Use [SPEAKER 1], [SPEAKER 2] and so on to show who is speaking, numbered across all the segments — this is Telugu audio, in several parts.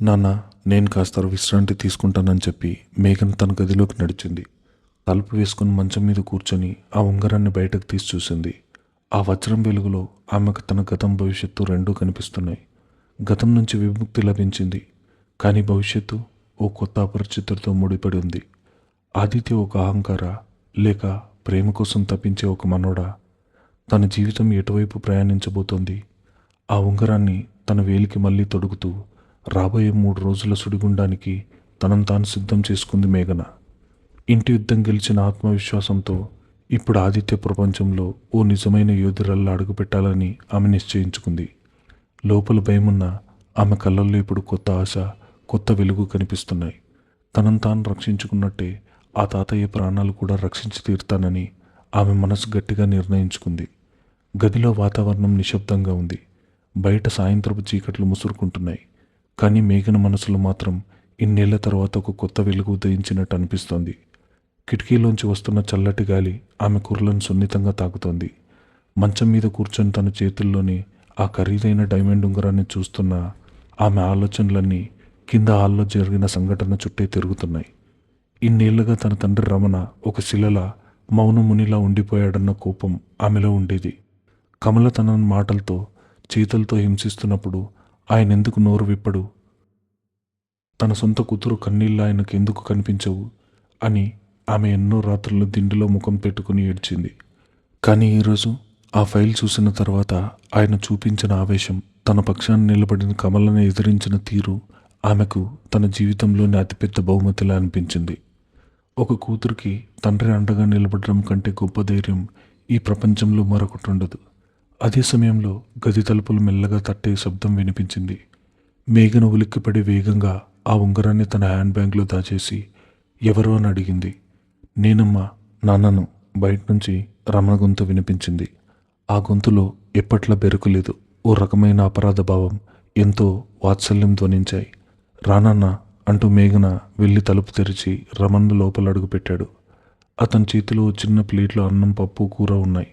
[SPEAKER 1] నాన్న, నేను కాస్త విశ్రాంతి తీసుకుంటానని చెప్పి మేఘన తన గదిలోకి నడిచింది. తలుపు వేసుకుని మంచం మీద కూర్చొని ఆ ఉంగరాన్ని బయటకు తీసి చూసింది. ఆ వజ్రం వెలుగులో ఆమెకు తన గతం భవిష్యత్తు రెండూ కనిపిస్తున్నాయి. గతం నుంచి విముక్తి లభించింది, కానీ భవిష్యత్తు ఓ కొత్త అపరిచితుడితో ముడిపడి ఉంది. ఆదిత్య ఒక అహంకార, లేక ప్రేమ కోసం తప్పించే ఒక మనోడా? తన జీవితం ఎటువైపు ప్రయాణించబోతోంది? ఆ ఉంగరాన్ని తన వేలికి మళ్ళీ తొడుగుతూ రాబోయే 3 రోజుల సుడిగుండానికి తనను తాను సిద్ధం చేసుకుంది మేఘన. ఇంటి యుద్ధం గెలిచిన ఆత్మవిశ్వాసంతో ఇప్పుడు ఆదిత్య ప్రపంచంలో ఓ నిజమైన యోధురల్లా అడుగుపెట్టాలని ఆమె నిశ్చయించుకుంది. లోపల భయమున్న ఆమె కళ్ళల్లో ఇప్పుడు కొత్త ఆశ, కొత్త వెలుగు కనిపిస్తున్నాయి. తనను తాను రక్షించుకున్నట్టే ఆ తాతయ్య ప్రాణాలు కూడా రక్షించి తీరుతానని ఆమె మనసు గట్టిగా నిర్ణయించుకుంది. గదిలో వాతావరణం నిశ్శబ్దంగా ఉంది. బయట సాయంత్రపు చీకట్లు ముసురుకుంటున్నాయి. కానీ మేఘన మనసులో మాత్రం ఇన్నేళ్ల తర్వాత ఒక కొత్త వెలుగు ఉదయించినట్టు అనిపిస్తోంది. కిటికీలోంచి వస్తున్న చల్లటి గాలి ఆమె కుర్రలను సున్నితంగా తాకుతోంది. మంచం మీద కూర్చొని తన చేతుల్లోని ఆ ఖరీదైన డైమండ్ ఉంగరాన్ని చూస్తున్న ఆమె ఆలోచనలన్నీ కింద హాల్లో జరిగిన సంఘటన చుట్టే తిరుగుతున్నాయి. ఇన్నేళ్లుగా తన తండ్రి రమణ ఒక శిలలా మౌనమునిలా ఉండిపోయాడన్న కోపం ఆమెలో ఉండేది. కమల తనను మాటలతో, చేతులతో హింసిస్తున్నప్పుడు ఆయనెందుకు నోరు విప్పడు? తన సొంత కూతురు కన్నీళ్ళు ఆయనకు ఎందుకు కనిపించవు అని ఆమె ఎన్నో రాత్రులు దిండులో ముఖం పెట్టుకుని ఏడ్చింది. కానీ ఈరోజు ఆ ఫైల్ చూసిన తర్వాత ఆయన చూపించిన ఆవేశం, తన పక్షాన్ని నిలబడిన కమలను ఎదిరించిన తీరు ఆమెకు తన జీవితంలోని అతిపెద్ద బహుమతిలా అనిపించింది. ఒక కూతురికి తండ్రి అండగా నిలబడడం కంటే గొప్ప ధైర్యం ఈ ప్రపంచంలో మరొకటి ఉండదు. అదే సమయంలో గది తలుపులు మెల్లగా తట్టే శబ్దం వినిపించింది. మేఘన ఉలిక్కిపడి వేగంగా ఆ ఉంగరాన్ని తన హ్యాండ్ బ్యాగ్లో దాచేసి ఎవరో అని అడిగింది. నేనమ్మా, నాన్నను. బయట నుంచి రమణ గొంతు వినిపించింది. ఆ గొంతులో ఎప్పట్లా బెరుకులేదు. ఓ రకమైన అపరాధ భావం, ఎంతో వాత్సల్యం ధ్వనించాయి. రానన్న అంటూ మేఘన వెళ్ళి తలుపు తెరిచి రమణ లోపల అడుగుపెట్టాడు. అతని చేతిలో చిన్న ప్లేట్లో అన్నం, పప్పు, కూర ఉన్నాయి.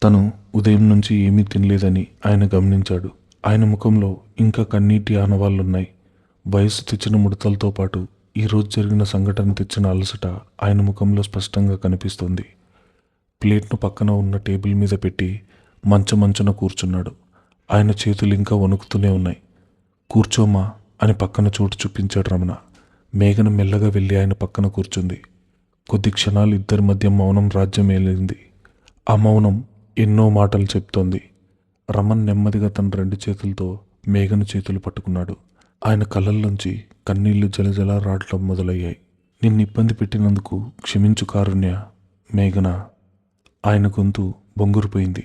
[SPEAKER 1] తను ఉదయం నుంచి ఏమీ తినలేదని ఆయన గమనించాడు. ఆయన ముఖంలో ఇంకా కన్నీటి ఆనవాళ్లున్నాయి. వయసు తెచ్చిన ముడతలతో పాటు ఈరోజు జరిగిన సంఘటన తెచ్చిన అలసట ఆయన ముఖంలో స్పష్టంగా కనిపిస్తోంది. ప్లేట్ను పక్కన ఉన్న టేబుల్ మీద పెట్టి మంచమంచున కూర్చున్నాడు. ఆయన చేతులు ఇంకా వణుకుతూనే ఉన్నాయి. కూర్చోమా అని పక్కన చోటు చూపించాడు రమణ. మేఘన మెల్లగా వెళ్ళి ఆయన పక్కన కూర్చుంది. కొద్ది క్షణాలు ఇద్దరి మధ్య మౌనం రాజ్యమేలింది. ఆ మౌనం ఎన్నో మాటలు చెప్తోంది. రమణ్ నెమ్మదిగా తన 2 చేతులతో మేఘన చేతులు పట్టుకున్నాడు. ఆయన కళ్ళల్లోంచి కన్నీళ్లు జలజల రావడం మొదలయ్యాయి. నిన్ను ఇబ్బంది పెట్టినందుకు క్షమించు కారుణ్య. మేఘన. ఆయన గొంతు బొంగురుపోయింది.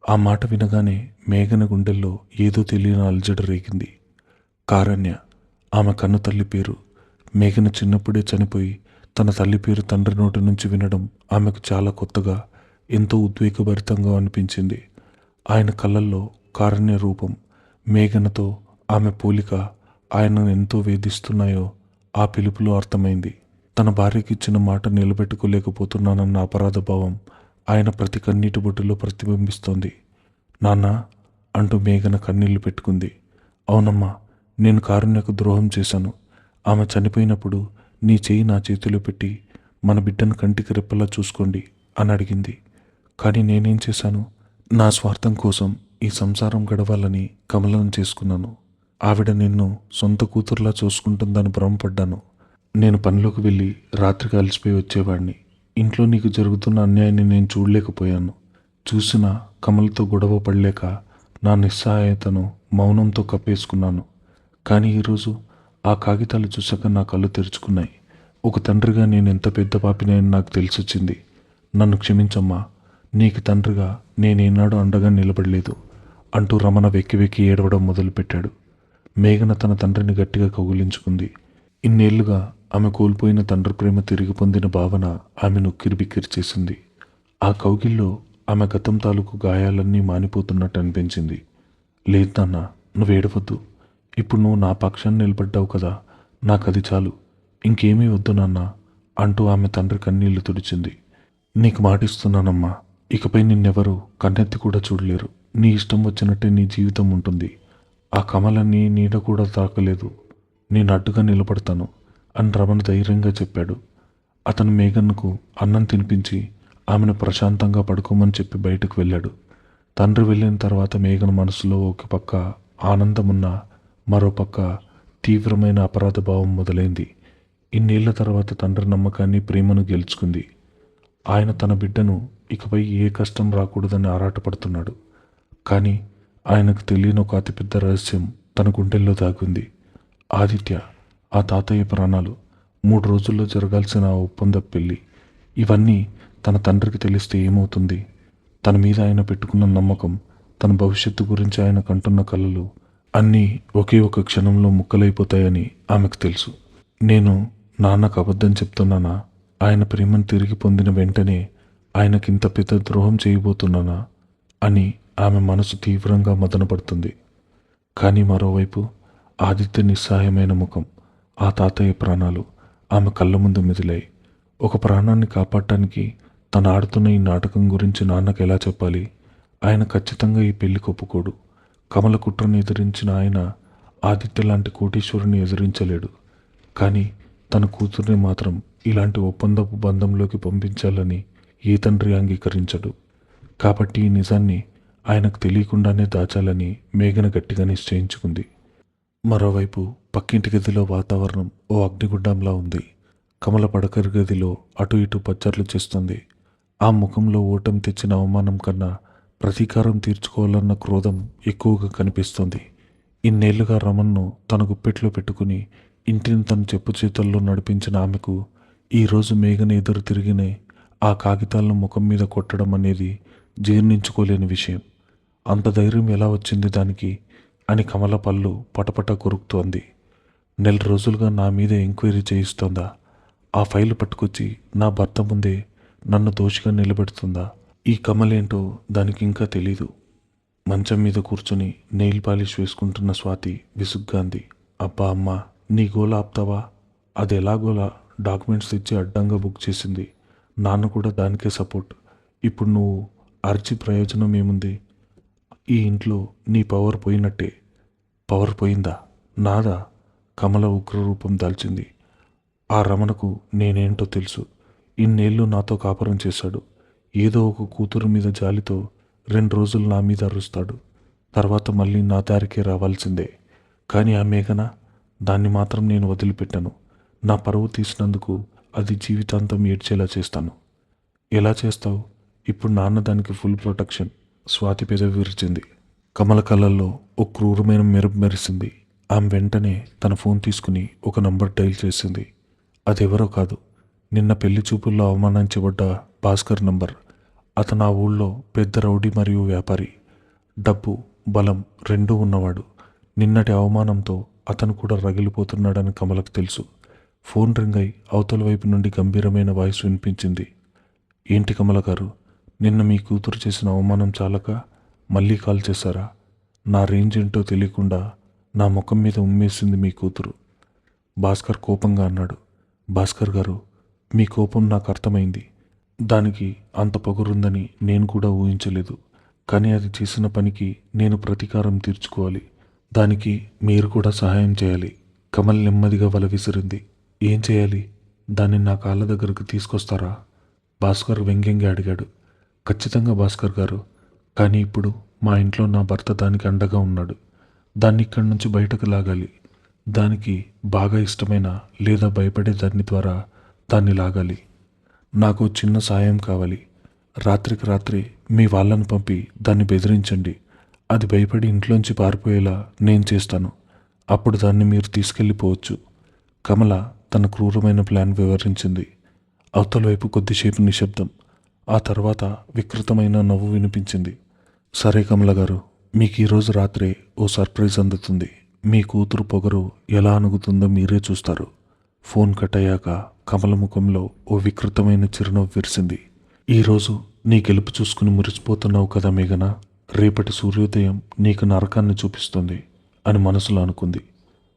[SPEAKER 1] ఆ మాట వినగానే మేఘన గుండెల్లో ఏదో తెలియని అలజడి రేగింది. కారుణ్య ఆమె కన్ను తల్లి పేరు. మేఘన చిన్నప్పుడే చనిపోయి తన తల్లి పేరు తండ్రి నోటి నుంచి వినడం ఆమెకు చాలా కొత్తగా, ఎంతో ఉద్వేగభరితంగా అనిపించింది. ఆయన కళ్ళల్లో కారుణ్య రూపం, మేఘనతో ఆమె పోలిక ఆయనను ఎంతో వేధిస్తున్నాయో ఆ పిలుపులో అర్థమైంది. తన భార్యకి ఇచ్చిన మాట నిలబెట్టుకోలేకపోతున్నానన్న అపరాధ భావం ఆయన ప్రతి కన్నీటి బొట్టులో ప్రతిబింబిస్తోంది. నాన్న అంటూ మేఘన కన్నీళ్లు పెట్టుకుంది. అవునమ్మా, నేను కారుణ్యకు ద్రోహం చేశాను. ఆమె చనిపోయినప్పుడు నీ చేయి నా చేతిలో పెట్టి మన బిడ్డను కంటికి రెప్పలా చూసుకోండి అని అడిగింది. కానీ నేనేం చేశాను? నా స్వార్థం కోసం ఈ సంసారం గడవాలని కమలను చేసుకున్నాను. ఆవిడ నిన్ను సొంత కూతురులా చూసుకుంటుందని భ్రమపడ్డాను. నేను పనిలోకి వెళ్ళి రాత్రికి అలసిపోయి వచ్చేవాడిని. ఇంట్లో నీకు జరుగుతున్న అన్యాయాన్ని నేను చూడలేకపోయాను. చూసిన కమలతో గొడవ పడలేక నా నిస్సహాయతను మౌనంతో కప్పేసుకున్నాను. కానీ ఈరోజు ఆ కాగితాలు చూశాక నా కళ్ళు తెరుచుకున్నాయి. ఒక తండ్రిగా నేను ఎంత పెద్ద పాపినని నాకు తెలిసొచ్చింది. నన్ను క్షమించమ్మా. నీకు తండ్రిగా నేనేనాడు అండగా నిలబడలేదు అంటూ రమణ వెక్కి వెక్కి ఏడవడం మొదలుపెట్టాడు. మేఘన తన తండ్రిని గట్టిగా కౌగిలించుకుంది. ఇన్నేళ్లుగా ఆమె కోల్పోయిన తండ్రి ప్రేమ తిరిగి పొందిన భావన ఆమెను ఉక్కిరిబిక్కిరి చేసింది. ఆ కౌగిల్లో ఆమె గతం తాలూకు గాయాలన్నీ మానిపోతున్నట్టు అనిపించింది. లేదు నాన్న, నువ్వు ఏడవద్దు. ఇప్పుడు నువ్వు నా పక్షాన్ని నిలబడ్డావు కదా, నాకది చాలు. ఇంకేమీ వద్దు నాన్న అంటూ ఆమె తండ్రి కన్నీళ్లు తుడిచింది. నీకు మాటిస్తున్నానమ్మా, ఇకపై నిన్నెవరూ కన్నెత్తి కూడా చూడలేరు. నీ ఇష్టం వచ్చినట్టే నీ జీవితం ఉంటుంది. ఆ కమలని నీడ కూడా తాకలేదు. నేను అడ్డుగా నిలబడతాను అని రమణ ధైర్యంగా చెప్పాడు. అతను మేఘన్కు అన్నం తినిపించి ఆమెను ప్రశాంతంగా పడుకోమని చెప్పి బయటకు వెళ్ళాడు. తండ్రి వెళ్ళిన తర్వాత మేఘన మనసులో ఒక పక్క ఆనందమున్న మరోపక్క తీవ్రమైన అపరాధ భావం మొదలైంది. ఇన్నేళ్ల తర్వాత తండ్రి నమ్మకాన్ని ప్రేమను గెలుచుకుంది. ఆయన తన బిడ్డను ఇకపై ఏ కష్టం రాకూడదని ఆరాటపడుతున్నాడు. కానీ ఆయనకు తెలియని ఒక అతిపెద్ద రహస్యం తన గుండెల్లో దాగుంది. ఆదిత్య, ఆ తాతయ్య ప్రాణాలు, 3 రోజుల్లో జరగాల్సిన ఆ ఒప్పంద పెళ్ళి, ఇవన్నీ తన తండ్రికి తెలిస్తే ఏమవుతుంది? తన మీద ఆయన పెట్టుకున్న నమ్మకం, తన భవిష్యత్తు గురించి ఆయన కంటున్న కలలు అన్నీ ఒకే ఒక క్షణంలో ముక్కలైపోతాయని ఆమెకు తెలుసు. నేను నాన్నకు అబద్ధం చెప్తున్నానా? ఆయన ప్రేమను తిరిగి పొందిన వెంటనే ఆయనకింత పెద్ద ద్రోహం చేయబోతున్నానా అని ఆమె మనసు తీవ్రంగా మదనపడుతుంది. కానీ మరోవైపు ఆదిత్య నిస్సహాయమైన ముఖం, ఆ తాతయ్య ప్రాణాలు ఆమె కళ్ళ ముందు మెదిలాయి. ఒక ప్రాణాన్ని కాపాడటానికి తను ఆడుతున్న ఈ నాటకం గురించి నాన్నకు ఎలా చెప్పాలి? ఆయన ఖచ్చితంగా ఈ పెళ్లికి ఒప్పుకోడు. కమల కుట్రను ఎదిరించిన ఆయన ఆదిత్య లాంటి కోటీశ్వరుని ఎదిరించలేడు. కానీ తన కూతుర్ని మాత్రం ఇలాంటి ఒప్పందపు బంధంలోకి పంపించాలని ఏ తండ్రి అంగీకరించడు. కాబట్టి ఈ నిజాన్ని ఆయనకు తెలియకుండానే దాచాలని మేఘన గట్టిగా నిశ్చయించుకుంది. మరోవైపు పక్కింటి గదిలో వాతావరణం ఓ అగ్నిగుండంలా ఉంది. కమల పడకరి గదిలో అటు ఇటు పచ్చర్లు చేస్తుంది. ఆ ముఖంలో ఓటమి తెచ్చిన అవమానం కన్నా ప్రతీకారం తీర్చుకోవాలన్న క్రోధం ఎక్కువగా కనిపిస్తుంది. ఇన్నేళ్లుగా రమణ్ను తన గుప్పెట్లో పెట్టుకుని ఇంటిని తన చెప్పు చేతుల్లో నడిపించిన ఆమెకు ఈరోజు మేఘన ఎదురు తిరిగినే ఆ కాగితాలను ముఖం మీద కొట్టడం అనేది జీర్ణించుకోలేని విషయం. అంత ధైర్యం ఎలా వచ్చింది దానికి అని కమల పళ్ళు పటపట కొరుకుతోంది. 4 రోజులుగా నా మీద ఎంక్వైరీ చేయిస్తోందా? ఆ ఫైలు పట్టుకొచ్చి నా భర్త ముందే నన్ను దోషిగా నిలబెడుతుందా? ఈ కమలేంటో దానికి ఇంకా తెలీదు. మంచం మీద కూర్చుని నెయిల్ పాలిష్ వేసుకుంటున్న స్వాతి విసుగ్గా అంది. అబ్బా అమ్మా, నీ గోల ఆపుతావా? అది ఎలాగోలా డాక్యుమెంట్స్ తెచ్చి అడ్డంగా బుక్ చేసింది. నాన్న కూడా దానికే సపోర్ట్. ఇప్పుడు నువ్వు అరిచి ప్రయోజనం ఏముంది? ఈ ఇంట్లో నీ పవర్ పోయినట్టే. పవర్ పోయిందా? నాదా? కమల ఉగ్రరూపం దాల్చింది. ఆ రమణకు నేనేంటో తెలుసు. ఇన్నేళ్ళు నాతో కాపురం చేశాడు. ఏదో ఒక కూతురు మీద జాలితో 2 రోజులు నా మీద అరుస్తాడు. తర్వాత మళ్ళీ నా దారికే రావాల్సిందే. కానీ ఆ మేఘన, దాన్ని మాత్రం నేను వదిలిపెట్టాను. నా పరువు తీసినందుకు అది జీవితాంతం ఏడ్చేలా చేస్తాను. ఎలా చేస్తావు? ఇప్పుడు నాన్న దానికి ఫుల్ ప్రొటెక్షన్. స్వాతి పెదవి విరిచింది. కమల కళ్ళల్లో ఓ క్రూరమైన మెరుపు మెరిసింది. ఆమె వెంటనే తన ఫోన్ తీసుకుని ఒక నంబర్ డైల్ చేసింది. అదెవరో కాదు, నిన్న పెళ్లి చూపుల్లో అవమానించబడ్డ భాస్కర్ నంబర్. అతను ఆ ఊళ్ళో పెద్ద రౌడీ మరియు వ్యాపారి. డబ్బు, బలం రెండూ ఉన్నవాడు. నిన్నటి అవమానంతో అతను కూడా రగిలిపోతున్నాడని కమలకు తెలుసు. ఫోన్ రింగ్ అయి అవతల వైపు నుండి గంభీరమైన వాయిస్ వినిపించింది. ఏంటి కమల గారు, నిన్న మీ కూతురు చేసిన అవమానం చాలక మళ్ళీ కాల్ చేశారా? నా రేంజ్ ఏంటో తెలియకుండా నా ముఖం మీద ఉమ్మేసింది మీ కూతురు. భాస్కర్ కోపంగా అన్నాడు. భాస్కర్ గారు, మీ కోపం నాకు అర్థమైంది. దానికి అంత పొగరుందని నేను కూడా ఊహించలేదు. కానీ అది చేసిన పనికి నేను ప్రతీకారం తీర్చుకోవాలి. దానికి మీరు కూడా సహాయం చేయాలి. కమల్ నెమ్మదిగా వల విసిరింది. ఏం చేయాలి? దాన్ని నా కాళ్ళ దగ్గరకు తీసుకొస్తారా? భాస్కర్ వ్యంగ్యంగా అడిగాడు. ఖచ్చితంగా భాస్కర్ గారు. కానీ ఇప్పుడు మా ఇంట్లో నా భర్త దానికి అండగా ఉన్నాడు. దాన్ని ఇక్కడి నుంచి బయటకు లాగాలి. దానికి బాగా ఇష్టమైన లేదా భయపడే దాని ద్వారా దాన్ని లాగాలి. నాకు చిన్న సాయం కావాలి. రాత్రికి రాత్రి మీ వాళ్ళను పంపి దాన్ని బెదిరించండి. అది భయపడి ఇంట్లోంచి పారిపోయేలా నేను చేస్తాను. అప్పుడు దాన్ని మీరు తీసుకెళ్ళిపోవచ్చు. కమల తన క్రూరమైన ప్లాన్ వివరించింది. అవతల వైపు కొద్దిసేపు నిశ్శబ్దం. ఆ తర్వాత వికృతమైన నవ్వు వినిపించింది. సరే కమల గారు, మీకు ఈరోజు రాత్రే ఓ సర్ప్రైజ్ అందుతుంది. మీ కూతురు పొగరు ఎలా అనుగుతుందో మీరే చూస్తారు. ఫోన్ కట్ అయ్యాక కమల ముఖంలో ఓ వికృతమైన చిరునవ్వు విరిసింది. ఈరోజు నీ గెలుపు చూసుకుని మురిసిపోతున్నావు కదా మేఘన. రేపటి సూర్యోదయం నీకు నరకాన్ని చూపిస్తుంది అని మనసులో అనుకుంది.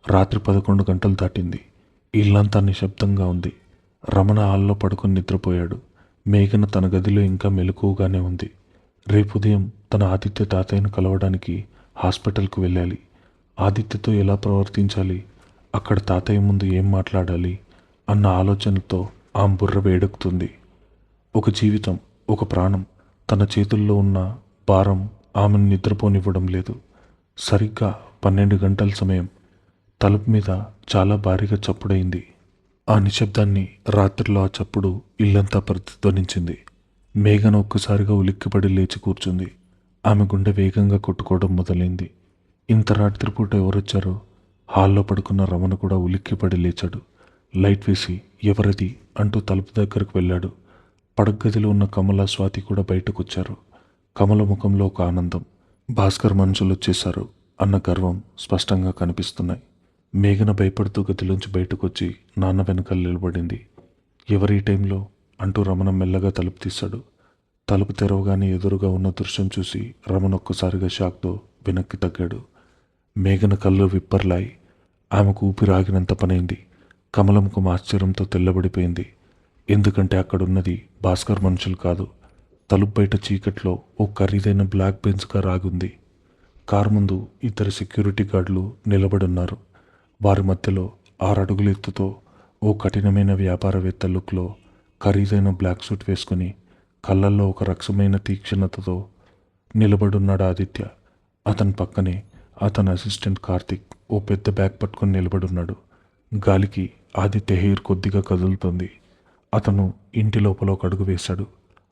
[SPEAKER 1] రాత్రి 11 గంటలు దాటింది. ఇల్లంతా నిశ్శబ్దంగా ఉంది. రమణ హాల్లో పడుకొని నిద్రపోయాడు. మేఘన తన గదిలో ఇంకా మెలకువగానే ఉంది. రేపు ఉదయం తన ఆదిత్య తాతయ్యను కలవడానికి హాస్పిటల్కు వెళ్ళాలి. ఆదిత్యతో ఎలా ప్రవర్తించాలి అక్కడ తాతయ్య ముందు ఏం మాట్లాడాలి అన్న ఆలోచనతో ఆమె బుర్ర వేడెక్కుతుంది. ఒక జీవితం, ఒక ప్రాణం తన చేతుల్లో ఉన్న భారం ఆమెను నిద్రపోనివ్వడం లేదు. సరిగ్గా 12 గంటల సమయం. తలుపు మీద చాలా భారీగా చప్పుడైంది. ఆ నిశ్శబ్దాన్ని, రాత్రిలో ఆ చప్పుడు ఇల్లంతా ప్రతిధ్వనించింది. మేఘన ఒక్కసారిగా ఉలిక్కిపడి లేచి కూర్చుంది. ఆమె గుండె వేగంగా కొట్టుకోవడం మొదలైంది. ఇంత రాత్రిపూట ఎవరొచ్చారో? హాల్లో పడుకున్న రమణ కూడా ఉలిక్కిపడి లేచాడు. లైట్ వేసి ఎవరది అంటూ తలుపు దగ్గరకు వెళ్ళాడు. పడగదిలో ఉన్న కమల, స్వాతి కూడా బయటకొచ్చారు. కమల ముఖంలో ఒక ఆనందం. భాస్కర్ మనుషులు వచ్చేశారు అన్న గర్వం స్పష్టంగా కనిపిస్తున్నాయి. మేఘన భయపడుతూ గదిలోంచి బయటకొచ్చి నాన్న వెనకాల నిలబడింది. ఎవరి టైంలో అంటూ రమణ మెల్లగా తలుపు తీశాడు. తలుపు తెరవగానే ఎదురుగా ఉన్న దృశ్యం చూసి రమణ ఒక్కసారిగా షాక్తో వెనక్కి తగ్గాడు. మేఘన కళ్ళు విప్పర్లాయి. ఆమెకు ఊపిరి ఆగినంత పనైంది. కమల ముఖం ఆశ్చర్యంతో తెల్లబడిపోయింది. ఎందుకంటే అక్కడున్నది భాస్కర్ మనుషులు కాదు. తలుపు బయట చీకట్లో ఓ ఖరీదైన బ్లాక్ బెంజ్ కార్ ఆగుంది. కారు ముందు 2 సెక్యూరిటీ గార్డులు నిలబడున్నారు. వారి మధ్యలో 6 అడుగుల ఎత్తుతో ఓ కఠినమైన వ్యాపారవేత్త లుక్లో ఖరీదైన బ్లాక్ సూట్ వేసుకుని కళ్ళల్లో ఒక రక్షమైన తీక్షణతతో నిలబడున్నాడు ఆదిత్య. అతని పక్కనే అతని అసిస్టెంట్ కార్తిక్ ఓ పెద్ద బ్యాగ్ పట్టుకుని నిలబడున్నాడు. గాలికి ఆదిత్య హెయిర్ కొద్దిగా కదులుతుంది. అతను ఇంటి లోపల ఒక అడుగు వేశాడు.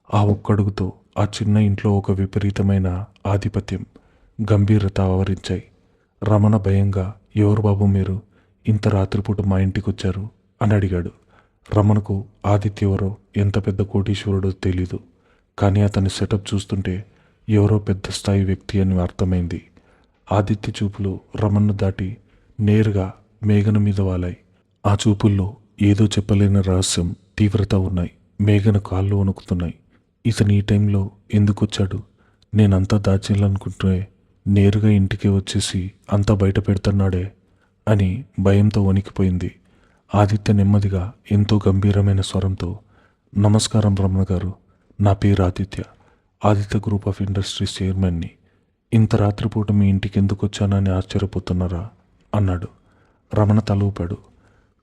[SPEAKER 1] ఆ ఒక్కడుగుతో ఆ చిన్న ఇంట్లో ఒక విపరీతమైన ఆధిపత్యం, గంభీరత ఆవరించాయి. రమణ భయంగా, ఎవరు బాబు మీరు? ఇంత రాత్రిపూట మా ఇంటికి వచ్చారు అని అడిగాడు. రమణకు ఆదిత్య ఎవరో, ఎంత పెద్ద కోటీశ్వరుడో తెలీదు. కానీ అతని సెటప్ చూస్తుంటే ఎవరో పెద్ద స్థాయి వ్యక్తి అని అర్థమైంది. ఆదిత్య చూపులు రమణను దాటి నేరుగా మేఘన మీద వాలాయి. ఆ చూపుల్లో ఏదో చెప్పలేని రహస్యం, తీవ్రత ఉన్నాయి. మేఘన కాళ్ళు వణుకుతున్నాయి. ఇతను ఈ టైంలో ఎందుకు వచ్చాడు? నేనంతా దాచేయాలనుకుంటే నేరుగా ఇంటికి వచ్చేసి అంతా బయట పెడుతున్నాడే అని భయంతో వణికిపోయింది. ఆదిత్య నెమ్మదిగా, ఎంతో గంభీరమైన స్వరంతో, నమస్కారం రమణ గారు, నా పేరు Aditya, Aditya group of industries చైర్మన్ని. ఇంత రాత్రిపూట మీ ఇంటికి ఎందుకు వచ్చానని ఆశ్చర్యపోతున్నారా అన్నాడు. రమణ తల ఊపాడు.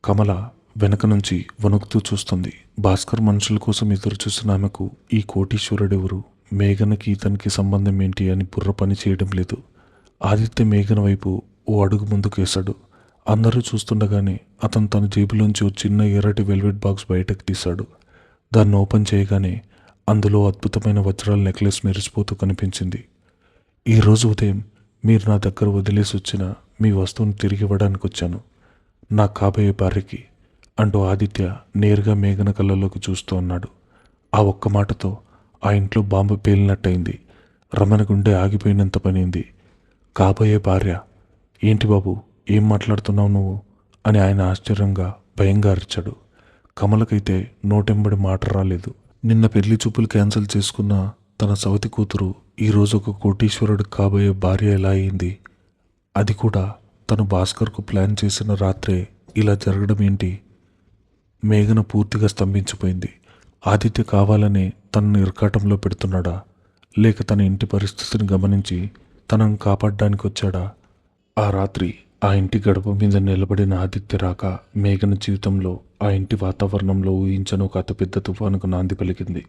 [SPEAKER 1] కమల వెనక నుంచి వణుకుతూ చూస్తుంది. భాస్కర్ మనుషుల కోసం ఎదురు చూసిన ఆమెకు ఈ కోటీశ్వరుడెవరు, మేఘనకి ఇతనికి సంబంధం ఏంటి అని బుర్ర పని చేయడం లేదు. ఆదిత్య మేఘన వైపు ఓ అడుగు ముందుకేశాడు. అందరూ చూస్తుండగానే అతను తన జేబులోంచి ఓ చిన్న ఎర్రటి వెల్వెట్ బాక్స్ బయటకు తీశాడు. దాన్ని ఓపెన్ చేయగానే అందులో అద్భుతమైన వజ్రాల నెక్లెస్ మెరిసిపోతూ కనిపించింది. ఈరోజు ఉదయం మీరు నా దగ్గర వదిలేసి వచ్చిన మీ వస్తువును తిరిగి ఇవ్వడానికి వచ్చాను, నా కాబోయే భార్యకి అంటూ ఆదిత్య నేరుగా మేఘన కళ్ళలోకి చూస్తూ అన్నాడు. ఆ ఒక్క మాటతో ఆ ఇంట్లో బాంబు పేలినట్టయింది. రమణ గుండె ఆగిపోయినంత పనింది. కాబోయే భార్య ఏంటి బాబు, ఏం మాట్లాడుతున్నావు నువ్వు అని ఆయన ఆశ్చర్యంగా, భయంగా అరిచాడు. కమలకైతే నోటెంబడి మాట రాలేదు. నిన్న పెళ్లి చూపులు క్యాన్సిల్ చేసుకున్న తన సవతి కూతురు ఈరోజు ఒక కోటీశ్వరుడు కాబోయే భార్య ఎలా అయింది? అది కూడా తను భాస్కర్కు ప్లాన్ చేసిన రాత్రే ఇలా జరగడం ఏంటి? మేఘన పూర్తిగా స్తంభించిపోయింది. ఆదిత్య కావాలనే తనను ఇరకాటంలో పెడుతున్నాడా, లేక తన ఇంటి పరిస్థితిని గమనించి తనను కాపాడడానికి వచ్చాడా? ఆ రాత్రి ఆ ఇంటి గడప మీద నిలబడిన ఆదిత్య రాక మేఘన జీవితంలో, ఆ ఇంటి వాతావరణంలో ఊహించని ఒక అతిపెద్ద తుఫానుకు నాంది పలికింది.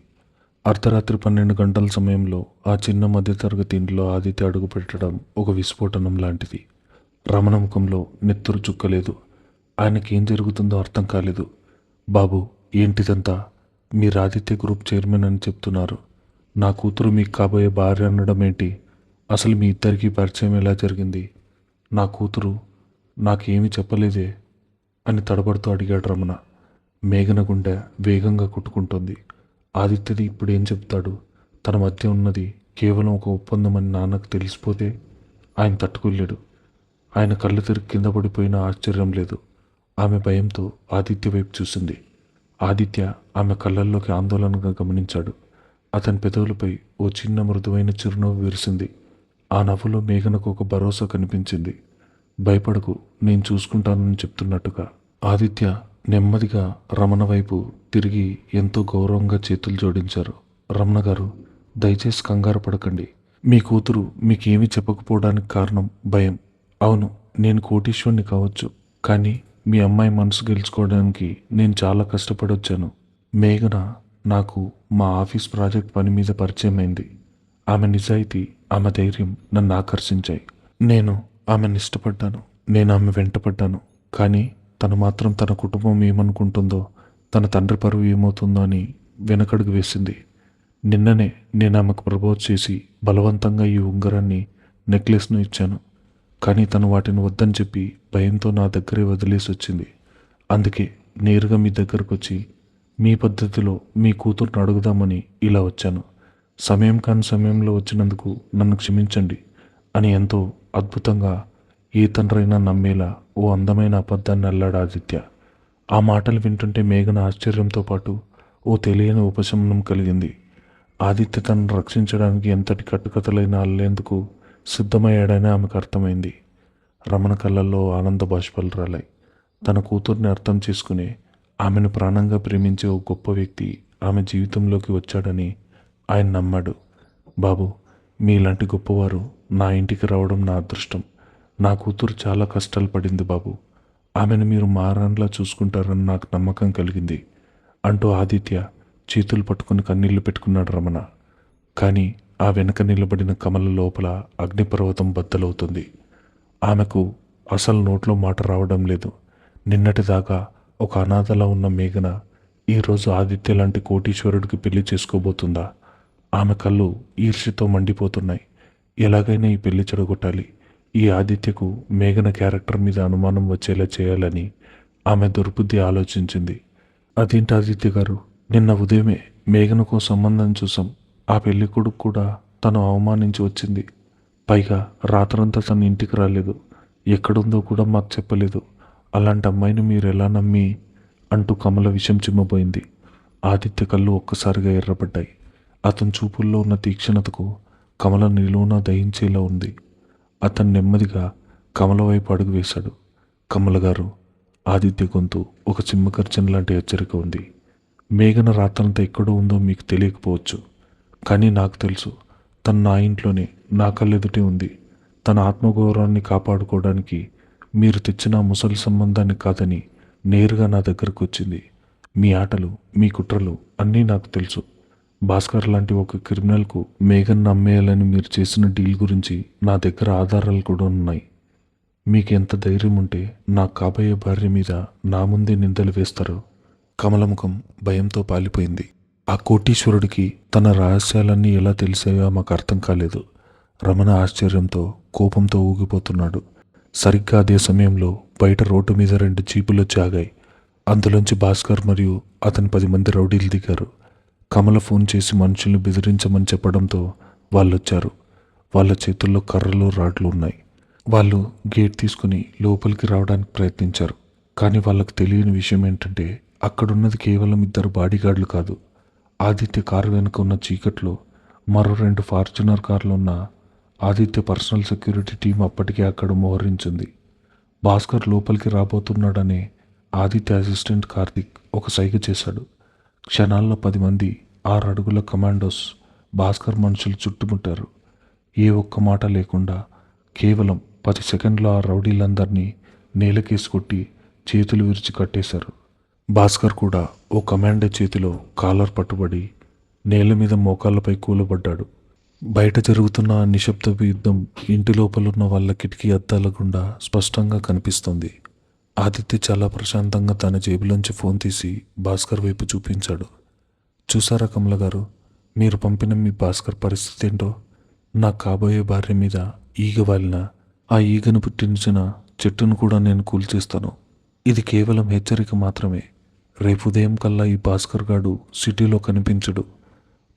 [SPEAKER 1] అర్ధరాత్రి 12 గంటల సమయంలో ఆ చిన్న మధ్యతరగతి ఇంట్లో ఆదిత్య అడుగు పెట్టడం ఒక విస్ఫోటనం లాంటిది. రమణ ముఖంలో నెత్తురు చుక్కలేదు. ఆయనకేం జరుగుతుందో అర్థం కాలేదు. బాబు, ఏంటిదంతా? మీరు ఆదిత్య గ్రూప్ చైర్మన్ అని చెప్తున్నారు. నా కూతురు మీకు కాబోయే భార్య అనడం ఏంటి? అసలు మీ ఇద్దరికీ పరిచయం ఎలా జరిగింది? నా కూతురు నాకేమీ చెప్పలేదే అని తడబడుతూ అడిగాడు రమణ. మేఘన గుండె వేగంగా కొట్టుకుంటోంది. ఆదిత్యది ఇప్పుడేం చెప్తాడు? తన మధ్య ఉన్నది కేవలం ఒక ఒప్పందం అని నాన్నకు తెలిసిపోతే ఆయన తట్టుకోలేడు. ఆయన కళ్ళు తిరిగి కింద పడిపోయినా ఆశ్చర్యం లేదు. ఆమె భయంతో ఆదిత్య వైపు చూసింది. ఆదిత్య ఆమె కళ్ళల్లోకి ఆందోళనగా గమనించాడు. అతని పెదవులపై ఓ చిన్న మృదువైన చిరునవ్వు విరిసింది. ఆ నవ్వులో మేఘనకు ఒక భరోసా కనిపించింది. భయపడకు, నేను చూసుకుంటానని చెప్తున్నట్టుగా. ఆదిత్య నెమ్మదిగా రమణ వైపు తిరిగి ఎంతో గౌరవంగా చేతులు జోడించారు. రమణ గారు, దయచేసి కంగారు పడకండి. మీ కూతురు మీకేమీ చెప్పకపోవడానికి కారణం భయం. అవును, నేను కోటీశ్వరుని కావచ్చు, కానీ మీ అమ్మాయి మనసు గెలుచుకోవడానికి నేను చాలా కష్టపడి వచ్చాను. మేఘన నాకు మా ఆఫీస్ ప్రాజెక్ట్ పని మీద పరిచయం అయింది. ఆమె నిజాయితీ, ఆమె ధైర్యం నన్ను ఆకర్షించాయి. నేను ఆమెను ఇష్టపడ్డాను. నేను ఆమె వెంటపడ్డాను. కానీ తను మాత్రం తన కుటుంబం ఏమనుకుంటుందో, తన తండ్రి పరువు ఏమవుతుందో అని వెనకడుగు వేసింది. నిన్ననే నేను ఆమెకు ప్రపోజ్ చేసి బలవంతంగా ఈ ఉంగరాన్ని, నెక్లెస్ను ఇచ్చాను. కానీ తను వాటిని వద్దని చెప్పి భయంతో నా దగ్గరే వదిలేసి వచ్చింది. అందుకే నేరుగా మీ దగ్గరకు వచ్చి మీ పద్ధతిలో మీ కూతుర్ని అడుగుదామని ఇలా వచ్చాను. సమయం కాని సమయంలో వచ్చినందుకు నన్ను క్షమించండి అని ఎంతో అద్భుతంగా ఏ తండ్రైనా నమ్మేలా ఓ అందమైన అబద్ధాన్ని అల్లాడు ఆదిత్య. ఆ మాటలు వింటుంటే మేఘన ఆశ్చర్యంతో పాటు ఓ తెలియని ఉపశమనం కలిగింది. ఆదిత్య తనను రక్షించడానికి ఎంతటి కట్టుకథలైనా అల్లేందుకు సిద్ధమయ్యాడని ఆమెకు అర్థమైంది. రమణ కళ్ళల్లో ఆనంద బాష్పాలు రాలాయి. తన కూతుర్ని అర్థం చేసుకుని ఆమెను ప్రాణంగా ప్రేమించే ఓ గొప్ప వ్యక్తి ఆమె జీవితంలోకి వచ్చాడని ఆయన నమ్మాడు. బాబు, మీలాంటి గొప్పవారు నా ఇంటికి రావడం నా అదృష్టం. నా కూతురు చాలా కష్టాలు పడింది బాబు. ఆమెను మీరు మారాన్లా చూసుకుంటారని నాకు నమ్మకం కలిగింది అంటూ ఆదిత్య చేతులు పట్టుకుని కన్నీళ్లు పెట్టుకున్నాడు రమణ. కానీ ఆ వెనక నిలబడిన కమల లోపల అగ్నిపర్వతం బద్దలవుతుంది. ఆమెకు అసలు నోట్లో మాట రావడం లేదు. నిన్నటిదాకా ఒక అనాథలా ఉన్న మేఘన ఈరోజు ఆదిత్య లాంటి కోటీశ్వరుడికి పెళ్లి చేసుకోబోతుందా? ఆమె కళ్ళు ఈర్ష్యతో మండిపోతున్నాయి. ఎలాగైనా ఈ పెళ్లి చెడగొట్టాలి. ఈ ఆదిత్యకు మేఘన క్యారెక్టర్ మీద అనుమానం వచ్చేలా చేయాలని ఆమె దుర్బుద్ధి ఆలోచించింది. అదేంటి ఆదిత్య గారు, నిన్న ఉదయమే మేఘనకు సంబంధం చూసాం. ఆ పెళ్లి కొడుకు కూడా తను అవమానించి వచ్చింది. పైగా రాత్రంతా తన ఇంటికి రాలేదు. ఎక్కడుందో కూడా మాకు చెప్పలేదు. అలాంటి అమ్మాయిని మీరు ఎలా నమ్మి అంటూ కమల విషం చిమ్మబోయింది. ఆదిత్య కళ్ళు ఒక్కసారిగా ఎర్రబడ్డాయి. అతని చూపుల్లో ఉన్న తీక్షణతకు కమల నిలువున దహించేలా ఉంది. అతను నెమ్మదిగా కమల వైపు అడుగు వేశాడు. కమల గారు, ఆదిత్య గొంతు ఒక సింహగర్జన లాంటి హెచ్చరిక ఉంది. మేఘన రాత్రంతా ఎక్కడో ఉందో మీకు తెలియకపోవచ్చు. కానీ నాకు తెలుసు. తను నా ఇంట్లోనే, నా కళ్ళెదుటే ఉంది. తన ఆత్మగౌరవాన్ని కాపాడుకోవడానికి మీరు తెచ్చిన ముసలి సంబంధాన్ని కాదని నేరుగా నా దగ్గరకు వచ్చింది. మీ ఆటలు, మీ కుట్రలు అన్నీ నాకు తెలుసు. భాస్కర్ లాంటి ఒక క్రిమినల్కు మేఘన్ నమ్మేయాలని మీరు చేసిన డీల్ గురించి నా దగ్గర ఆధారాలు కూడా ఉన్నాయి. మీకు ఎంత ధైర్యం ఉంటే నా కాబోయే భార్య మీద నా ముందే నిందలు వేస్తారు. కమలముఖం భయంతో పాలిపోయింది. ఆ కోటీశ్వరుడికి తన రహస్యాలన్నీ ఎలా తెలిసాయో మాకు అర్థం కాలేదు. రమణ ఆశ్చర్యంతో, కోపంతో ఊగిపోతున్నాడు. సరిగ్గా అదే సమయంలో బయట రోడ్డు మీద 2 జీపులు ఆగాయి. అందులోంచి భాస్కర్ మరియు అతని 10 మంది రౌడీలు దిగారు. కమల ఫోన్ చేసి మనుషుల్ని బెదిరించమని చెప్పడంతో వాళ్ళొచ్చారు. వాళ్ళ చేతుల్లో కర్రలు, రాడ్లు ఉన్నాయి. వాళ్ళు గేట్ తీసుకుని లోపలికి రావడానికి ప్రయత్నించారు. కానీ వాళ్ళకి తెలియని విషయం ఏంటంటే అక్కడున్నది కేవలం 2 బాడీగార్డులు కాదు. ఆదిత్య కారు వెనుక ఉన్న చీకట్లో మరో 2 ఫార్చునర్ కార్లు ఉన్న ఆదిత్య పర్సనల్ సెక్యూరిటీ టీం అప్పటికే అక్కడ మోహరించింది. భాస్కర్ లోపలికి రాబోతున్నాడనే ఆదిత్య అసిస్టెంట్ కార్తిక్ ఒక సైగ చేశాడు. క్షణాల్లో 10 మంది 6 అడుగుల కమాండోస్ భాస్కర్ మనుషులు చుట్టుముట్టారు. ఏ ఒక్క మాట లేకుండా కేవలం 10 సెకండ్లో ఆ రౌడీలందరినీ నేలకేసి కొట్టి చేతులు విరిచి కట్టేశారు. భాస్కర్ కూడా ఓ కమాండో చేతిలో కాలర్ పట్టుబడి నేల మీద మోకాళ్ళపై కూలబడ్డాడు. బయట జరుగుతున్న ఆ నిశ్శబ్దపు యుద్ధం ఇంటి లోపలున్న వాళ్ళ కిటికీ అద్దాల గుండా స్పష్టంగా కనిపిస్తోంది. ఆదిత్య చాలా ప్రశాంతంగా తన జేబులోంచి ఫోన్ తీసి భాస్కర్ వైపు చూపించాడు. చూసారా కమల గారు, మీరు పంపిన మీ భాస్కర్ పరిస్థితి ఏంటో. నా కాబోయే భార్య మీద ఈగ వాలిన, ఆ ఈగను పుట్టించిన చెట్టును కూడా నేను కూల్చేస్తాను. ఇది కేవలం హెచ్చరిక మాత్రమే. రేపు ఉదయం కల్లా ఈ భాస్కర్ గాడు సిటీలో కనిపించడు.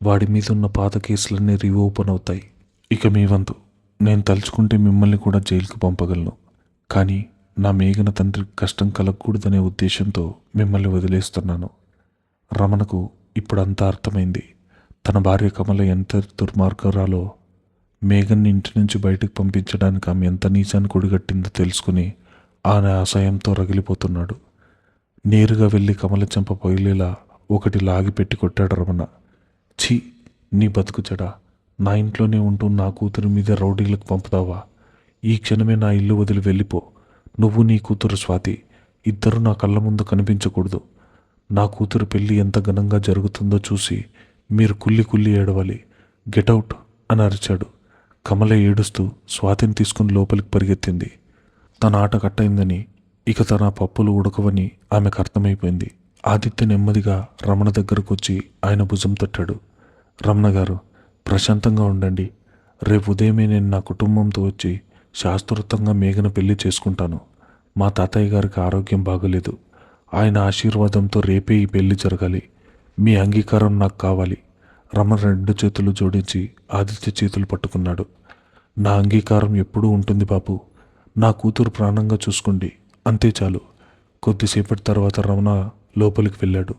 [SPEAKER 1] వాడి మీద ఉన్న పాత కేసులన్నీ రీఓపెన్ అవుతాయి. ఇక మీ వంతు. నేను తలుచుకుంటే మిమ్మల్ని కూడా జైలుకి పంపగలను. కానీ నా మేఘన తండ్రికి కష్టం కలగకూడదనే ఉద్దేశంతో మిమ్మల్ని వదిలేస్తున్నాను. రమణకు ఇప్పుడు అంతా అర్థమైంది. తన భార్య కమల ఎంత దుర్మార్గరాలో, మేఘన్ని ఇంటి నుంచి బయటకు పంపించడానికి ఆమె ఎంత నీచాన్ని కొడిగట్టిందో తెలుసుకుని ఆమె అసహ్యంతో రగిలిపోతున్నాడు. నేరుగా వెళ్ళి కమల చెంప పగిలేలా ఒకటి లాగి పెట్టి కొట్టాడు రమణ. ఛీ, నీ బతుకు చెడా. నా ఇంట్లోనే ఉంటూ నా కూతురి మీద రౌడీలకు పంపుతావా? ఈ క్షణమే నా ఇల్లు వదిలి వెళ్ళిపో. నువ్వు నీ కూతురు స్వాతి ఇద్దరు నా కళ్ళ ముందు కనిపించకూడదు. నా కూతురు పెళ్లి ఎంత ఘనంగా జరుగుతుందో చూసి మీరు కుళ్ళి కుళ్ళి ఏడవాలి. గెటౌట్ అని అరిచాడు. కమల ఏడుస్తూ స్వాతిని తీసుకుని లోపలికి పరిగెత్తింది. తన ఆట కట్టయిందని, ఇక తన పప్పులు ఉడకవని ఆమెకు అర్థమైపోయింది. ఆదిత్య నెమ్మదిగా రమణ దగ్గరకు వచ్చి ఆయన భుజం తట్టాడు. రమణ గారు, ప్రశాంతంగా ఉండండి. రేపు ఉదయమే నేను నా కుటుంబంతో వచ్చి శాస్త్రోక్తంగా మేఘన పెళ్లి చేసుకుంటాను. మా తాతయ్య గారికి ఆరోగ్యం బాగలేదు. ఆయన ఆశీర్వాదంతో రేపే ఈ పెళ్లి జరగాలి. మీ అంగీకారం నాకు కావాలి. రమణ రెండు చేతులు జోడించి ఆదిత్య చేతులు పట్టుకున్నాడు. నా అంగీకారం ఎప్పుడూ ఉంటుంది బాబు. నా కూతురు ప్రాణంగా చూసుకోండి, అంతే చాలు. కొద్దిసేపటి తర్వాత రమణ లోపలికి వెళ్ళాడు.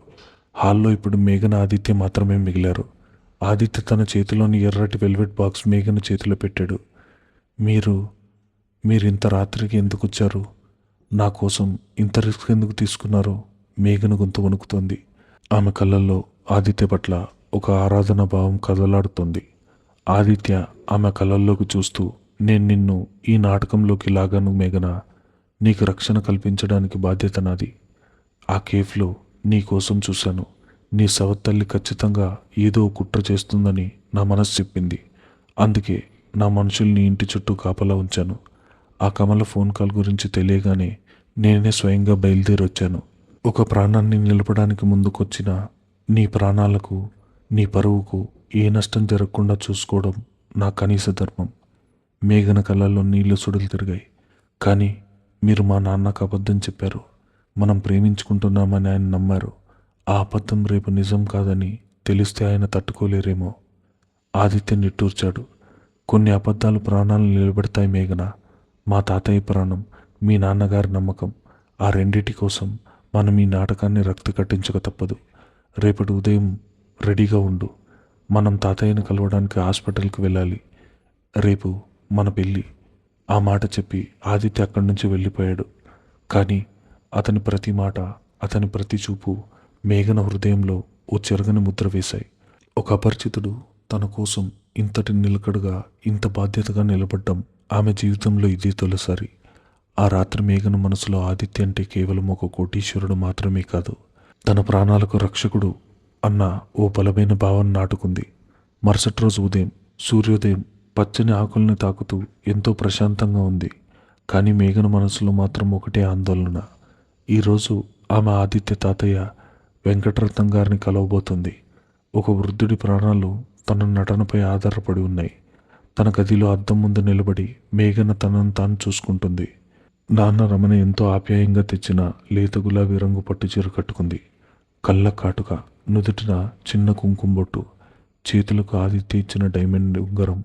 [SPEAKER 1] హాల్లో ఇప్పుడు మేఘన ఆదిత్య మాత్రమే మిగిలారు. ఆదిత్య తన చేతిలోని ఎర్రటి వెల్వెట్ బాక్స్ మేఘన చేతిలో పెట్టాడు. మీరు ఇంత రాత్రికి ఎందుకు వచ్చారు? నా కోసం ఇంత రిస్క్ ఎందుకు తీసుకున్నారు? మేఘన గొంతు వణుకుతోంది. ఆమె కళ్ళల్లో ఆదిత్య పట్ల ఒక ఆరాధన భావం కదలాడుతోంది. ఆదిత్య ఆమె కళ్ళల్లోకి చూస్తూ, నేను నిన్ను ఈ నాటకంలోకి లాగాను మేఘన. నీకు రక్షణ కల్పించడానికి బాధ్యత నాది. ఆ కేఫ్లో నీ కోసం చూశాను. నీ సవత్తల్లి ఖచ్చితంగా ఏదో కుట్ర చేస్తుందని నా మనసు చెప్పింది. అందుకే నా మనుషుల్ని ఇంటి చుట్టూ కాపలా ఉంచాను. ఆ కమల ఫోన్ కాల్ గురించి తెలియగానే నేనే స్వయంగా బయలుదేరి వచ్చాను. ఒక ప్రాణాన్ని నిలపడానికి ముందుకొచ్చిన నీ ప్రాణాలకు, నీ పరువుకు ఏ నష్టం జరగకుండా చూసుకోవడం నా కనీస ధర్మం. మేఘన కళ్ళల్లో నీళ్లు సుడులు తిరిగాయి. కానీ మీరు మా నాన్నకు అబద్ధం చెప్పారు. మనం ప్రేమించుకుంటున్నామని ఆయన నమ్మారు. ఆ అబద్ధం రేపు నిజం కాదని తెలిస్తే ఆయన తట్టుకోలేరేమో. ఆదిత్య నిట్టూర్చాడు. కొన్ని అబద్ధాలు ప్రాణాలను నిలబెడతాయి మేఘన. మా తాతయ్య ప్రాణం, మీ నాన్నగారి నమ్మకం, ఆ రెండిటి కోసం మనం ఈ నాటకాన్ని రక్తి కట్టించక తప్పదు. రేపటి ఉదయం రెడీగా ఉండు. మనం తాతయ్యను కలవడానికి హాస్పిటల్కి వెళ్ళాలి. రేపు మన పెళ్ళి. ఆ మాట చెప్పి ఆదిత్య అక్కడి నుంచి వెళ్ళిపోయాడు. కానీ అతని ప్రతి మాట, అతని ప్రతి చూపు మేఘన హృదయంలో ఓ చెరగని ముద్ర వేశాయి. ఒక అపరిచితుడు తన కోసం ఇంతటి నిలకడగా, ఇంత బాధ్యతగా నిలబడ్డం ఆమె జీవితంలో ఇది తొలిసారి. ఆ రాత్రి మేఘన మనసులో ఆదిత్య అంటే కేవలం ఒక కోటీశ్వరుడు మాత్రమే కాదు, తన ప్రాణాలకు రక్షకుడు అన్న ఓ బలమైన భావన నాటుకుంది. మరుసటి రోజు ఉదయం సూర్యోదయం పచ్చని ఆకుల్ని తాకుతూ ఎంతో ప్రశాంతంగా ఉంది. కానీ మేఘన మనసులో మాత్రం ఒకటే ఆందోళన. ఈరోజు ఆమె ఆదిత్య తాతయ్య వెంకటరత్నం గారిని కలవబోతుంది. ఒక వృద్ధుడి ప్రాణాలు తన నటనపై ఆధారపడి ఉన్నాయి. తన గదిలో అద్దం ముందు నిలబడి మేఘన తనను తాను చూసుకుంటుంది. నాన్న రమణ ఎంతో ఆప్యాయంగా తెచ్చిన లేత గులాబీ రంగు పట్టుచీర కట్టుకుంది. కళ్ళ కాటుక, నుదుటిన చిన్న కుంకుమ బొట్టు, చేతులకు ఆదిత్య ఇచ్చిన డైమండ్ ఉంగరం.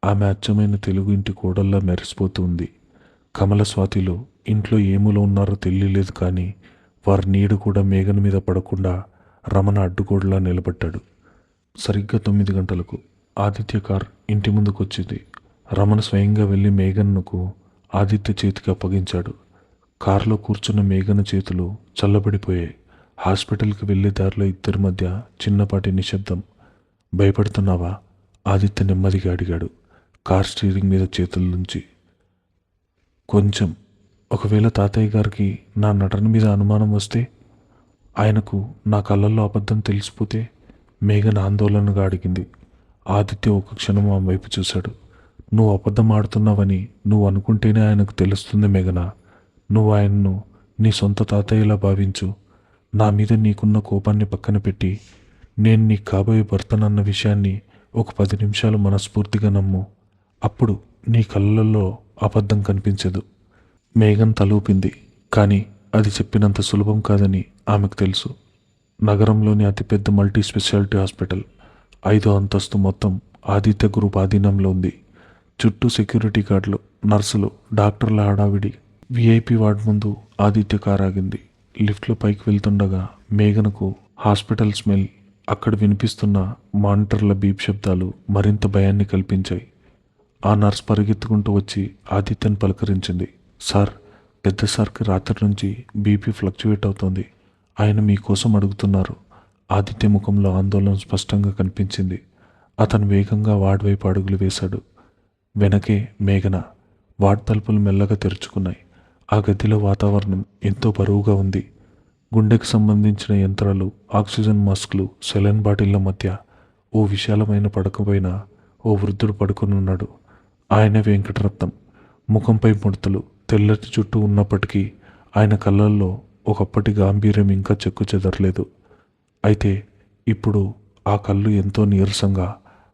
[SPEAKER 1] ఆమె అచ్చమైన తెలుగు ఇంటి కోడల్లా మెరిసిపోతూ ఉంది. కమల స్వాతిలో ఇంట్లో ఏములో ఉన్నారో తెలియలేదు. కానీ వారి నీడ కూడా మేఘన మీద పడకుండా రమణ అడ్డుగోడలా నిలబడ్డాడు. సరిగ్గా 9 గంటలకు ఆదిత్య కార్ ఇంటి ముందుకు వచ్చింది. రమణ స్వయంగా వెళ్ళి మేఘన్నుకు ఆదిత్య చేతికి అప్పగించాడు. కారులో కూర్చున్న మేఘన చేతులు చల్లబడిపోయాయి. హాస్పిటల్కి వెళ్ళే దారిలో ఇద్దరి మధ్య చిన్నపాటి నిశ్శబ్దం. భయపడుతున్నావా? ఆదిత్య నెమ్మదిగా అడిగాడు, కార్ స్టీరింగ్ మీద చేతుల నుంచి. కొంచెం. ఒకవేళ తాతయ్య గారికి నా నటన మీద అనుమానం వస్తే, ఆయనకు నా కళ్ళల్లో అబద్ధం తెలిసిపోతే? మేఘన ఆందోళనగా అడిగింది. ఆదిత్య ఒక క్షణం ఆమె వైపు చూశాడు. నువ్వు అబద్ధం ఆడుతున్నావని నువ్వు అనుకుంటేనే ఆయనకు తెలుస్తుంది మేఘన. నువ్వు ఆయన్ను నీ సొంత తాతయ్యలా భావించు. నా మీద నీకున్న కోపాన్ని పక్కన పెట్టి నేను నీ కాబోయే భర్తనన్న విషయాన్ని ఒక 10 నిమిషాలు మనస్ఫూర్తిగా నమ్ము. అప్పుడు నీ కళ్ళల్లో అబద్ధం కనిపించదు. మేఘన్ తలూపింది. కానీ అది చెప్పినంత సులభం కాదని ఆమెకు తెలుసు. నగరంలోని అతిపెద్ద మల్టీ స్పెషాలిటీ హాస్పిటల్ 5వ అంతస్తు మొత్తం ఆదిత్య గ్రూప్ ఆధీనంలో ఉంది. చుట్టూ సెక్యూరిటీ గార్డులు, నర్సులు, డాక్టర్ల హడావిడి. విఐపి వార్డ్ ముందు ఆదిత్య కారు ఆగింది. లిఫ్ట్లో పైకి వెళ్తుండగా మేఘనకు హాస్పిటల్ స్మెల్, అక్కడ వినిపిస్తున్న మానిటర్ల బీప్ శబ్దాలు మరింత భయాన్ని కల్పించాయి. ఆ నర్స్ పరిగెత్తుకుంటూ వచ్చి ఆదిత్యను పలకరించింది. సార్, పెద్ద సార్కి రాత్రి నుంచి బీపీ ఫ్లక్చువేట్ అవుతోంది. ఆయన మీకోసం అడుగుతున్నారు. ఆదిత్య ముఖంలో ఆందోళన స్పష్టంగా కనిపించింది. అతను వేగంగా వార్డ్ వైపు అడుగులు వేశాడు. వెనకే మేఘన. వార్డ్ తలుపులు మెల్లగా తెరుచుకున్నాయి. ఆ గదిలో వాతావరణం ఎంతో బరువుగా ఉంది. గుండెకు సంబంధించిన యంత్రాలు, ఆక్సిజన్ మాస్కులు, సెలైన్ బాటిళ్ల మధ్య ఓ విశాలమైన పడకపైన ఓ వృద్ధుడు పడుకొనున్నాడు. ఆయనే వెంకటరత్నం. ముఖంపై ముడతలు, తెల్లటి జుట్టు ఉన్నప్పటికీ ఆయన కళ్ళల్లో ఒకప్పటి గాంభీర్యం ఇంకా చెక్కు చెదరలేదు. అయితే ఇప్పుడు ఆ కళ్ళు ఎంతో నీరసంగా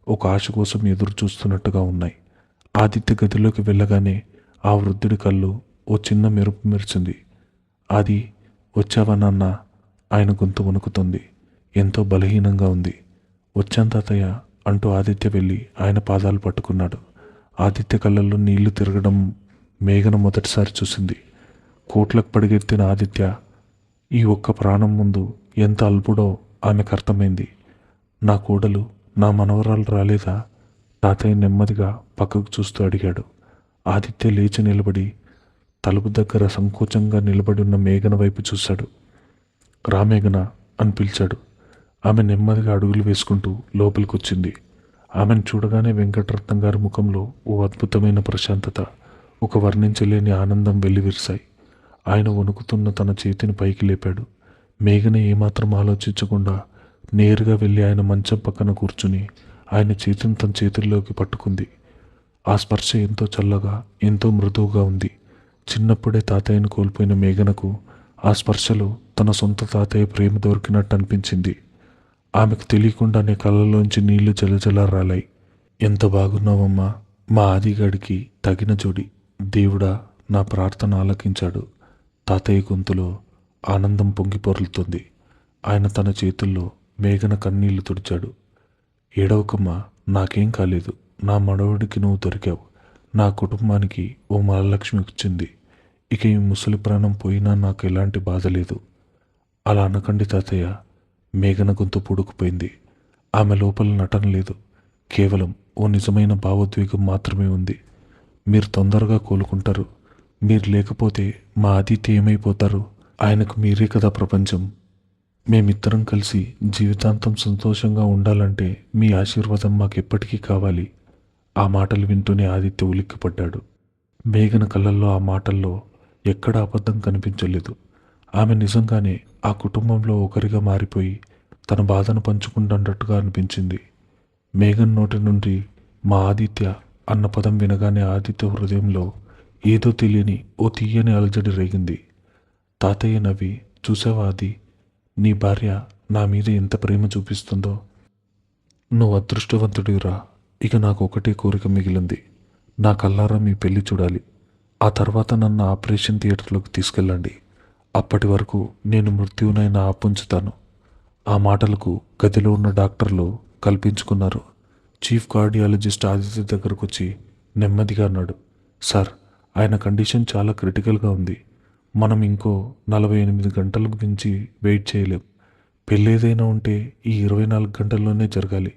[SPEAKER 1] ఒక ఆశ కోసం ఎదురు చూస్తున్నట్టుగా ఉన్నాయి. ఆదిత్య గదిలోకి వెళ్ళగానే ఆ వృద్ధుడి కళ్ళు ఓ చిన్న మెరుపు మెరిచింది. అది వచ్చావా నాన్న? ఆయన గొంతు వణుకుతుంది. ఎంతో బలహీనంగా ఉంది. వచ్చాను తాతయ్య అంటూ ఆదిత్య వెళ్ళి ఆయన పాదాలు పట్టుకున్నాడు. ఆదిత్య కళ్ళల్లో నీళ్లు తిరగడం మేఘన మొదటిసారి చూసింది. కోట్లకు పడిగెత్తిన ఆదిత్య ఈ ఒక్క ప్రాణం ముందు ఎంత అల్పుడో ఆమెకు అర్థమైంది. నా కోడలు, నా మనవరాలు రాలేదా? తాతయ్య నెమ్మదిగా పక్కకు చూస్తూ అడిగాడు. ఆదిత్య లేచి నిలబడి తలుపు దగ్గర సంకోచంగా నిలబడి ఉన్న మేఘన వైపు చూశాడు. రా మేఘన అని పిలిచాడు. ఆమె నెమ్మదిగా అడుగులు వేసుకుంటూ లోపలికొచ్చింది. ఆమెను చూడగానే వెంకటరత్నం గారి ముఖంలో ఓ అద్భుతమైన ప్రశాంతత, ఒక వర్ణించలేని ఆనందం వెల్లివిరిశాయి. ఆయన వణుకుతున్న తన చేతిని పైకి లేపాడు. మేఘన ఏమాత్రం ఆలోచించకుండా నేరుగా వెళ్ళి ఆయన మంచం పక్కన కూర్చుని ఆయన చేతిని తన చేతుల్లోకి పట్టుకుంది. ఆ స్పర్శ ఎంతో చల్లగా, ఎంతో మృదువుగా ఉంది. చిన్నప్పుడే తాతయ్యను కోల్పోయిన మేఘనకు ఆ స్పర్శలో తన సొంత తాతయ్య ప్రేమ దొరికినట్టు అనిపించింది. ఆమెకు తెలియకుండానే కళ్ళలోంచి నీళ్లు జలజల రాలాయి. ఎంత బాగున్నావమ్మా, మా ఆదిగాడికి తగిన జోడి. దేవుడా నా ప్రార్థన ఆలకించాడు. తాతయ్య గొంతులో ఆనందం పొంగి పొర్లుతుంది. ఆయన తన చేతుల్లో మేఘన కన్నీళ్లు తుడిచాడు. ఏడవకమ్మా, నాకేం కాలేదు. నా మనవడికి నువ్వు దొరికావు. నా కుటుంబానికి ఓ మహాలక్ష్మి వచ్చింది. ఇక ఈ ముసలి ప్రాణం పోయినా నాకు ఎలాంటి బాధ లేదు. అలా అనకండి తాతయ్య. మేఘన గొంతు పూడుకుపోయింది. ఆమె లోపల నటన లేదు. కేవలం ఓ నిజమైన భావోద్వేగం మాత్రమే ఉంది. మీరు తొందరగా కోలుకుంటారు. మీరు లేకపోతే మా ఆదిత్య ఏమైపోతారు? ఆయనకు మీరే కదా ప్రపంచం. మేమిద్దరం కలిసి జీవితాంతం సంతోషంగా ఉండాలంటే మీ ఆశీర్వాదం మాకెప్పటికీ కావాలి. ఆ మాటలు వింటూనే ఆదిత్య ఉలిక్కిపడ్డాడు. మేఘన కళ్ళల్లో ఆ మాటల్లో ఎక్కడా అబద్ధం కనిపించలేదు. ఆమె నిజంగానే ఆ కుటుంబంలో ఒకరిగా మారిపోయి తన బాధను పంచుకుంటున్నట్టుగా అనిపించింది. మేఘన్ నోటి నుండి మా ఆదిత్య అన్న పదం వినగానే ఆదిత్య హృదయంలో ఏదో తెలియని ఓ తీయని అలజడి రేగింది. తాతయ్య నవ్వి, చూసావా ఆది, నీ భార్య నా మీద ఎంత ప్రేమ చూపిస్తుందో. నువ్వు అదృష్టవంతుడిరా. ఇక నాకు ఒకటే కోరిక మిగిలింది. నా కల్లారా మీ పెళ్లి చూడాలి. ఆ తర్వాత నన్ను ఆపరేషన్ థియేటర్లోకి తీసుకెళ్ళండి. అప్పటి వరకు నేను మృత్యువునైనా ఆపుంచుతాను. ఆ మాటలకు గదిలో ఉన్న డాక్టర్లు కల్పించుకున్నారు. చీఫ్ కార్డియాలజిస్ట్ ఆదిత్య దగ్గరకు వచ్చి నెమ్మదిగా అన్నాడు, సార్, ఆయన కండిషన్ చాలా క్రిటికల్గా ఉంది. మనం ఇంకో 48 గంటల గురించి వెయిట్ చేయలేం. పెళ్ళేదైనా ఉంటే ఈ 24 గంటల్లోనే జరగాలి.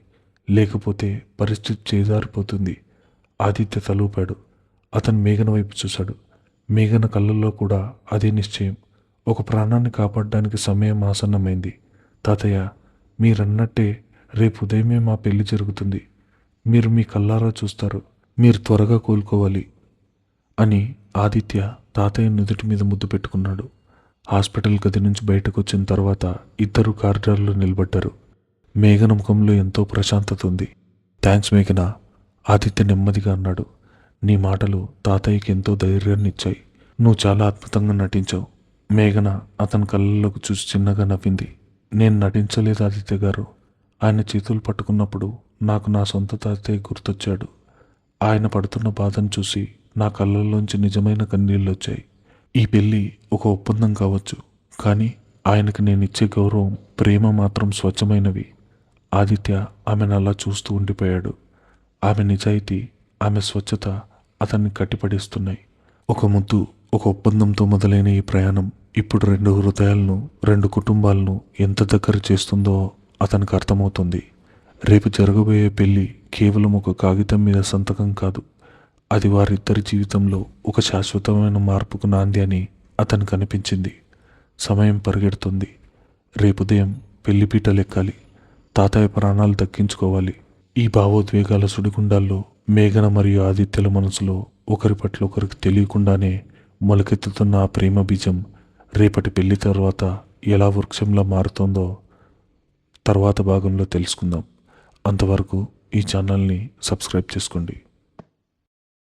[SPEAKER 1] లేకపోతే పరిస్థితి చేజారిపోతుంది. ఆదిత్య తలూపాడు. అతను మేఘన వైపు చూశాడు. మేఘన కళ్ళల్లో కూడా అదే నిశ్చయం. ఒక ప్రాణాన్ని కాపాడడానికి సమయం ఆసన్నమైంది. తాతయ్య, మీరన్నట్టే రేపు ఉదయమే మా పెళ్లి జరుగుతుంది. మీరు మీ కళ్ళారా చూస్తారు. మీరు త్వరగా కోలుకోవాలి అని ఆదిత్య తాతయ్య నుదుటి మీద ముద్దు పెట్టుకున్నాడు. హాస్పిటల్ గది నుంచి బయటకు వచ్చిన తర్వాత ఇద్దరు కారిడార్లో నిలబడ్డారు. మేఘన ముఖంలో ఎంతో ప్రశాంతత ఉంది. థ్యాంక్స్ మేఘన, ఆదిత్య నెమ్మదిగా అన్నాడు. నీ మాటలు తాతయ్యకి ఎంతో ధైర్యాన్ని ఇచ్చాయి. నువ్వు చాలా అద్భుతంగా నటించావు. మేఘన అతని కళ్ళల్లోకి చూసి చిన్నగా నవ్వింది. నేను నటించలేదు ఆదిత్య గారు. ఆయన చేతులు పట్టుకున్నప్పుడు నాకు నా సొంత తాతయ్య గుర్తొచ్చాడు. ఆయన పడుతున్న బాధను చూసి నా కళ్ళల్లోంచి నిజమైన కన్నీళ్ళు వచ్చాయి. ఈ పెళ్ళి ఒక ఒప్పందం కావచ్చు, కానీ ఆయనకు నేను ఇచ్చే గౌరవం, ప్రేమ మాత్రం స్వచ్ఛమైనవి. ఆదిత్య ఆమెను అలా చూస్తూ ఉండిపోయాడు. ఆమె నిజాయితీ, ఆమె స్వచ్ఛత అతన్ని కట్టిపడేస్తున్నాయి. ఒక ముద్దు, ఒక ఒప్పందంతో మొదలైన ఈ ప్రయాణం ఇప్పుడు 2 హృదయాలను, 2 కుటుంబాలను ఎంత దగ్గర చేస్తుందో అతనికి అర్థమవుతుంది. రేపు జరగబోయే పెళ్ళి కేవలం ఒక కాగితం మీద సంతకం కాదు. అది వారిద్దరి జీవితంలో ఒక శాశ్వతమైన మార్పుకు నాంది అని అతనికి అనిపించింది. సమయం పరిగెడుతుంది. రేపు ఉదయం పెళ్లిపీటలెక్కాలి. తాతయ్య ప్రాణాలు దక్కించుకోవాలి. ఈ భావోద్వేగాల సుడిగుండాల్లో మేఘన మరియు ఆదిత్యల మనసులో ఒకరి పట్ల ఒకరికి తెలియకుండానే మొలకెత్తుతున్న ఆ ప్రేమ బీజం రేపటి పెళ్లి తర్వాత ఎలా వృక్షంలా మారుతుందో తర్వాత భాగంలో తెలుసుకుందాం. అంతవరకు ఈ ఛానల్ని సబ్స్క్రైబ్ చేసుకోండి.